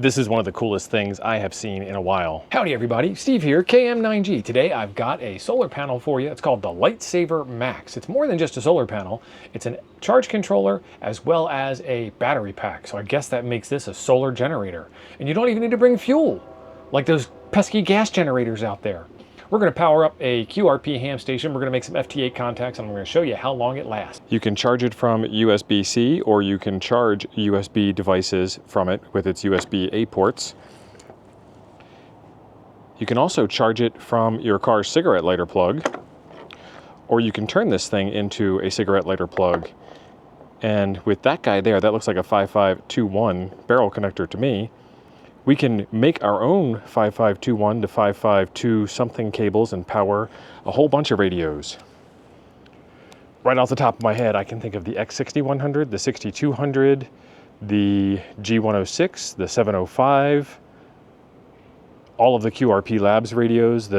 This is one of the coolest things I have seen in a while. Howdy everybody, Steve here, KM9G. Today I've got a solar panel for you. It's called the LightSaver Max. It's more than just a solar panel. It's a charge controller as well as a battery pack. So I guess that makes this a solar generator. And you don't even need to bring fuel, like those pesky gas generators out there. We're going to power up a QRP ham station. We're going to make some FT8 contacts, and I'm going to show you how long it lasts. You can charge it from USB-C, or you can charge USB devices from it with its USB-A ports. You can also charge it from your car's cigarette lighter plug, or you can turn this thing into a cigarette lighter plug. And with that guy there, that looks like a 5521 barrel connector to me. We can make our own 5521 to 552 something cables and power a whole bunch of radios. Right off the top of my head, I can think of the X6100, the 6200, the G106, the 705, all of the QRP Labs radios,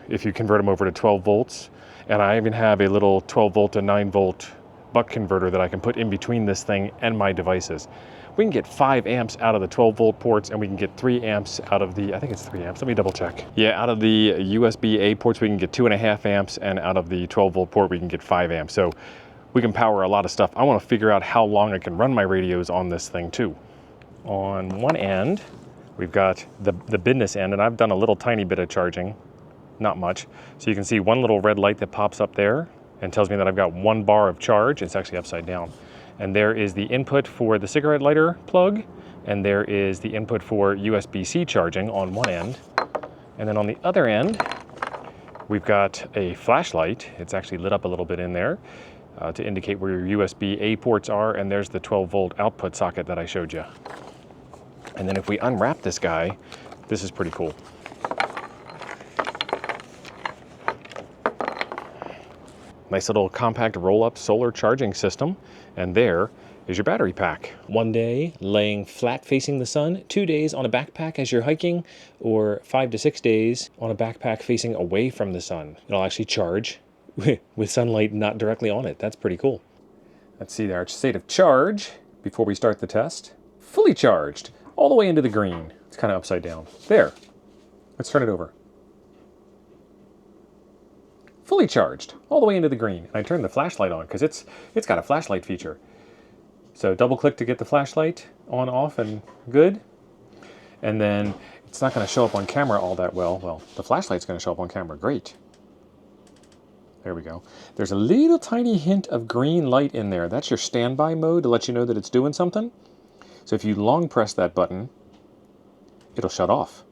if you convert them over to 12 volts. And I even have a little 12 volt to 9 volt buck converter that I can put in between this thing and my devices. We can get 5 amps out of the 12 volt ports, and we can get 3 amps out of the, I think it's 3 amps, let me double check. Yeah, out of the USB-A ports, we can get 2.5 amps, and out of the 12 volt port, we can get 5 amps. So we can power a lot of stuff. I want to figure out how long I can run my radios on this thing too. On one end, we've got the business end, and I've done a little tiny bit of charging, not much. So you can see one little red light that pops up there and tells me that I've got 1 bar of charge. It's actually upside down. And there is the input for the cigarette lighter plug, and there is the input for USB-C charging on one end. And then on the other end, we've got a flashlight. It's actually lit up a little bit in there to indicate where your USB-A ports are, and there's the 12 volt output socket that I showed you. And then if we unwrap this guy, this is pretty cool. Nice little compact roll-up solar charging system, and there is your battery pack. 1 day laying flat facing the sun, 2 days on a backpack as you're hiking, or 5 to 6 days on a backpack facing away from the sun. It'll actually charge with sunlight not directly on it. That's pretty cool. Let's see there, state of charge before we start the test. Fully charged, all the way into the green. It's kind of upside down. There, let's turn it over. Fully charged, all the way into the green. And I turned the flashlight on because it's got a flashlight feature. So double click to get the flashlight on, off, and good. And then it's not going to show up on camera all that well. Well, the flashlight's going to show up on camera great. There we go. There's a little tiny hint of green light in there. That's your standby mode to let you know that it's doing something. So if you long press that button, it'll shut off.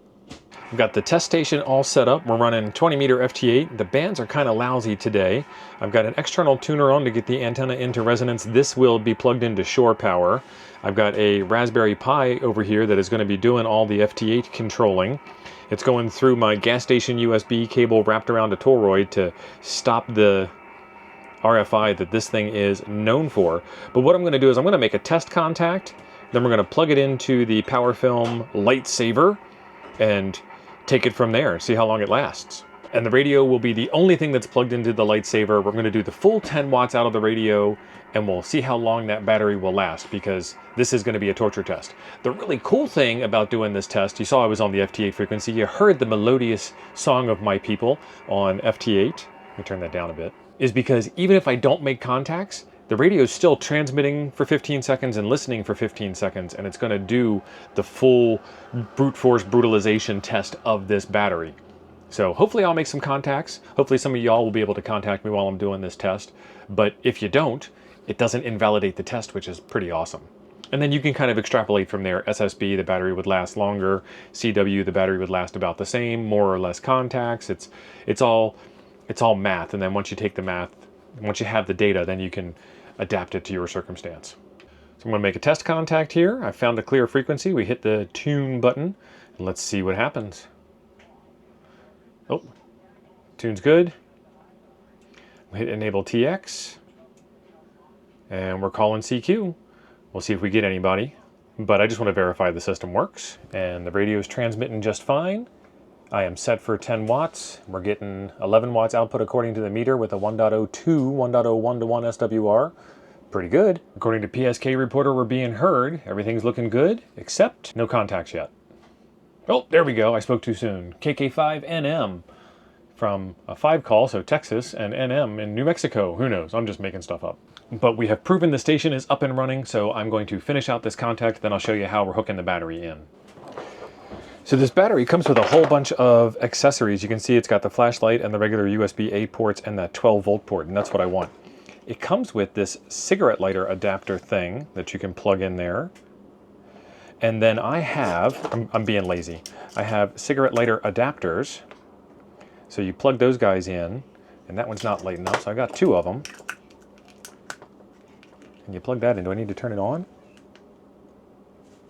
We've got the test station all set up. We're running 20 meter FT8. The bands are kind of lousy today. I've got an external tuner on to get the antenna into resonance. This will be plugged into shore power. I've got a Raspberry Pi over here that is going to be doing all the FT8 controlling. It's going through my gas station USB cable wrapped around a toroid to stop the RFI that this thing is known for. But what I'm going to do is I'm going to make a test contact. Then we're going to plug it into the PowerFilm LightSaver and take it from there, see how long it lasts. And the radio will be the only thing that's plugged into the LightSaver. We're going to do the full 10 watts out of the radio, and we'll see how long that battery will last, because this is going to be a torture test. The really cool thing about doing this test, you saw I was on the FT8 frequency, you heard the melodious song of my people on FT8, let me turn that down a bit, is because even if I don't make contacts, the radio is still transmitting for 15 seconds and listening for 15 seconds, and it's going to do the full brute force brutalization test of this battery. So hopefully I'll make some contacts. Hopefully some of y'all will be able to contact me while I'm doing this test. But if you don't, it doesn't invalidate the test, which is pretty awesome. And then you can kind of extrapolate from there. SSB, the battery would last longer. CW, the battery would last about the same, more or less contacts. It's all math, and then once you take the math, once you have the data, then you can adapt it to your circumstance. So I'm going to make a test contact here. I found a clear frequency. We hit the tune button, and let's see what happens. Oh, tune's good. We hit enable TX, and we're calling CQ. We'll see if we get anybody, but I just want to verify the system works, and the radio is transmitting just fine. I am set for 10 watts. We're getting 11 watts output according to the meter with a 1.02, 1.01 to 1 SWR Pretty good. According to PSK Reporter, we're being heard. Everything's looking good, except no contacts yet. Oh, there we go. I spoke too soon. KK5NM from a 5 call, so Texas, and NM in New Mexico. Who knows? I'm just making stuff up. But we have proven the station is up and running, so I'm going to finish out this contact, then I'll show you how we're hooking the battery in. So this battery comes with a whole bunch of accessories. You can see it's got the flashlight and the regular USB-A ports and that 12-volt port, and that's what I want. It comes with this cigarette lighter adapter thing that you can plug in there. And then I have, I'm being lazy, I have cigarette lighter adapters. So you plug those guys in, and that one's not light enough, so I got 2 of them. And you plug that in. Do I need to turn it on?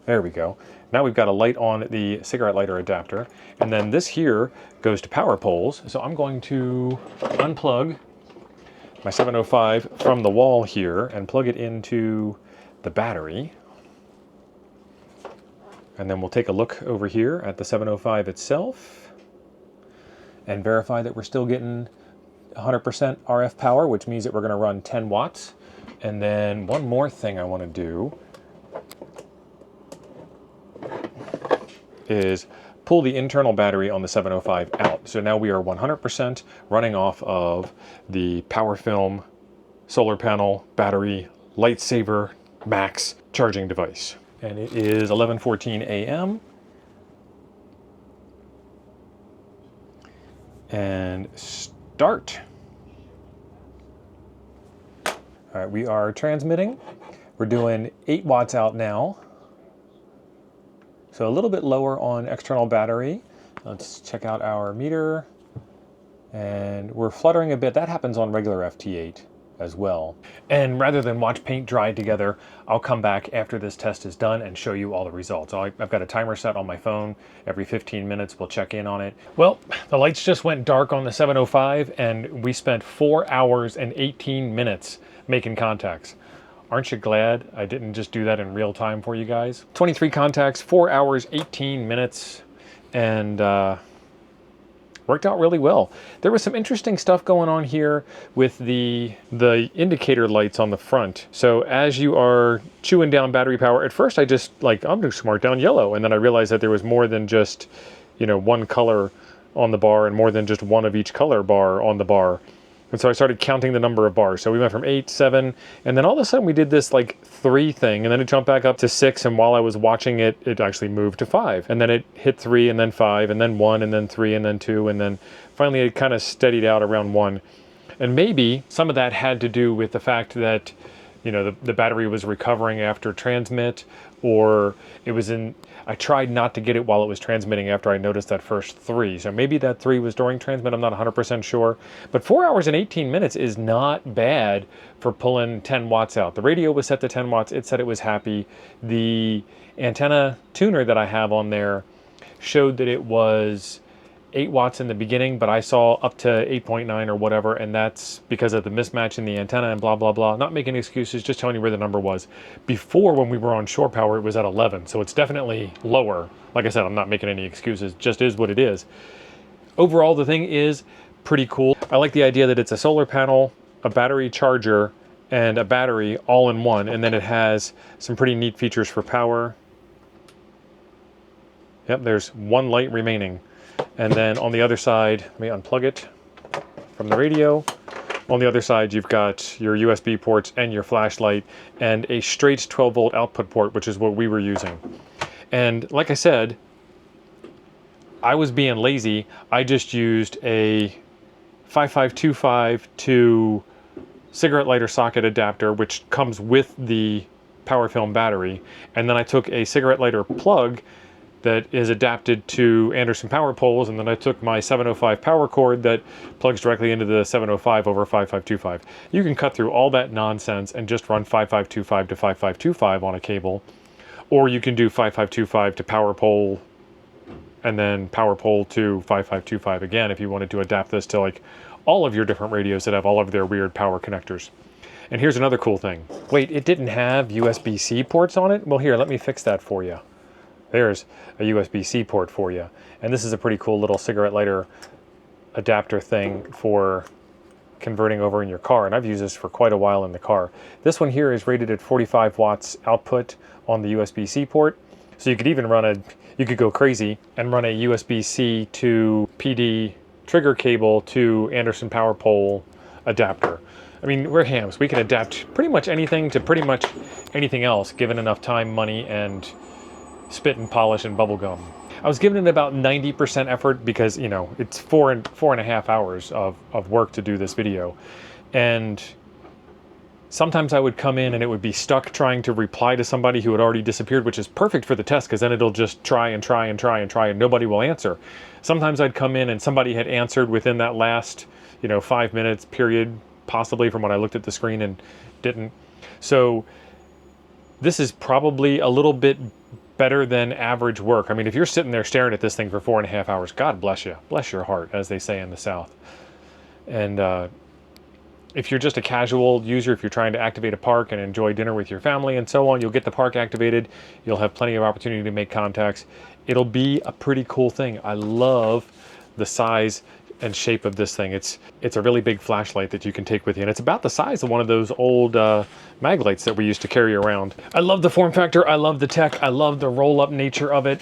There we go. Now we've got a light on the cigarette lighter adapter. And then this here goes to power poles. So I'm going to unplug my 705 from the wall here and plug it into the battery. And then we'll take a look over here at the 705 itself and verify that we're still getting 100% RF power, which means that we're going to run 10 watts. And then one more thing I want to do is pull the internal battery on the 705 out. So now we are 100% running off of the PowerFilm solar panel battery LightSaver Max charging device. And it is 11:14 a.m. And start. All right, we are transmitting. We're doing 8 watts out now. So a little bit lower on external battery. Let's check out our meter. And we're fluttering a bit. That happens on regular FT8 as well. And rather than watch paint dry together, I'll come back after this test is done and show you all the results. I've got a timer set on my phone. Every 15 minutes we'll check in on it. Well, the lights just went dark on the 705 and we spent 4 hours and 18 minutes making contacts. Aren't you glad I didn't just do that in real time for you guys? 23 contacts, 4 hours, 18 minutes, and worked out really well. There was some interesting stuff going on here with the indicator lights on the front. So as you are chewing down battery power, at first I just I'm just mark down yellow, and then I realized that there was more than just, one color on the bar and more than just one of each color bar on the bar. And so I started counting the number of bars. So we went from 8, 7, and then all of a sudden we did this 3 thing, and then it jumped back up to 6, and while I was watching it, it actually moved to 5. And then it hit 3, and then 5, and then 1, and then 3, and then 2, and then finally it kind of steadied out around 1. And maybe some of that had to do with the fact that, the battery was recovering after transmit, or it was I tried not to get it while it was transmitting after I noticed that first 3. So maybe that 3 was during transmit, I'm not 100% sure. But 4 hours and 18 minutes is not bad for pulling 10 watts out. The radio was set to 10 watts, it said it was happy. The antenna tuner that I have on there showed that it was 8 watts in the beginning, but I saw up to 8.9 or whatever, and that's because of the mismatch in the antenna and blah, blah, blah. Not making excuses, just telling you where the number was. Before, when we were on shore power, it was at 11, so it's definitely lower. Like I said, I'm not making any excuses, just is what it is. Overall, the thing is pretty cool. I like the idea that it's a solar panel, a battery charger, and a battery all in one, and then it has some pretty neat features for power. Yep, there's 1 light remaining. And then on the other side, let me unplug it from the radio. On the other side, you've got your USB ports and your flashlight and a straight 12-volt output port, which is what we were using. And like I said, I was being lazy. I just used a 5525 to cigarette lighter socket adapter, which comes with the PowerFilm battery. And then I took a cigarette lighter plug that is adapted to Anderson power poles, and then I took my 705 power cord that plugs directly into the 705 over 5525. You can cut through all that nonsense and just run 5525 to 5525 on a cable, or you can do 5525 to power pole and then power pole to 5525 again if you wanted to adapt this to all of your different radios that have all of their weird power connectors. And here's another cool thing. Wait, it didn't have USB-C ports on it? Well, here, let me fix that for you. There's a USB-C port for you. And this is a pretty cool little cigarette lighter adapter thing for converting over in your car, and I've used this for quite a while in the car. This one here is rated at 45 watts output on the USB-C port, so you could even run you could go crazy and run a USB-C to PD trigger cable to Anderson power pole adapter. I mean, we're hams. We can adapt pretty much anything to pretty much anything else, given enough time, money, and spit and polish and bubble gum. I was giving it about 90% effort because, you know, it's four and a half hours of work to do this video. And sometimes I would come in and it would be stuck trying to reply to somebody who had already disappeared, which is perfect for the test because then it'll just try and try and try and try and nobody will answer. Sometimes I'd come in and somebody had answered within that last, you know, 5 minutes period, possibly from when I looked at the screen and didn't. So this is probably a little bit better than average work. I mean, if you're sitting there staring at this thing for 4.5 hours, God bless you. Bless your heart, as they say in the South. And if you're just a casual user, if you're trying to activate a park and enjoy dinner with your family and so on, you'll get the park activated. You'll have plenty of opportunity to make contacts. It'll be a pretty cool thing. I love the size and shape of this thing. It's a really big flashlight that you can take with you, and it's about the size of one of those old mag lights that we used to carry around. I love the form factor, I love the tech, I love the roll-up nature of it.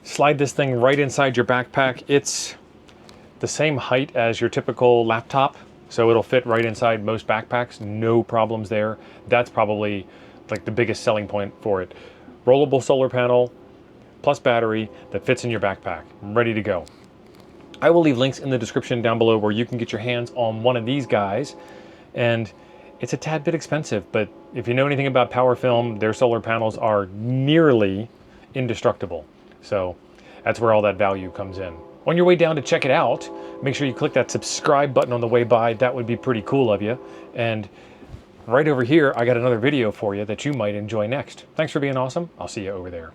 Slide this thing right inside your backpack. It's the same height as your typical laptop, so it'll fit right inside most backpacks, no problems there. That's probably like the biggest selling point for it. Rollable solar panel plus battery that fits in your backpack, ready to go. I will leave links in the description down below where you can get your hands on one of these guys. And it's a tad bit expensive, but if you know anything about PowerFilm, their solar panels are nearly indestructible. So that's where all that value comes in. On your way down to check it out, make sure you click that subscribe button on the way by. That would be pretty cool of you. And right over here, I got another video for you that you might enjoy next. Thanks for being awesome. I'll see you over there.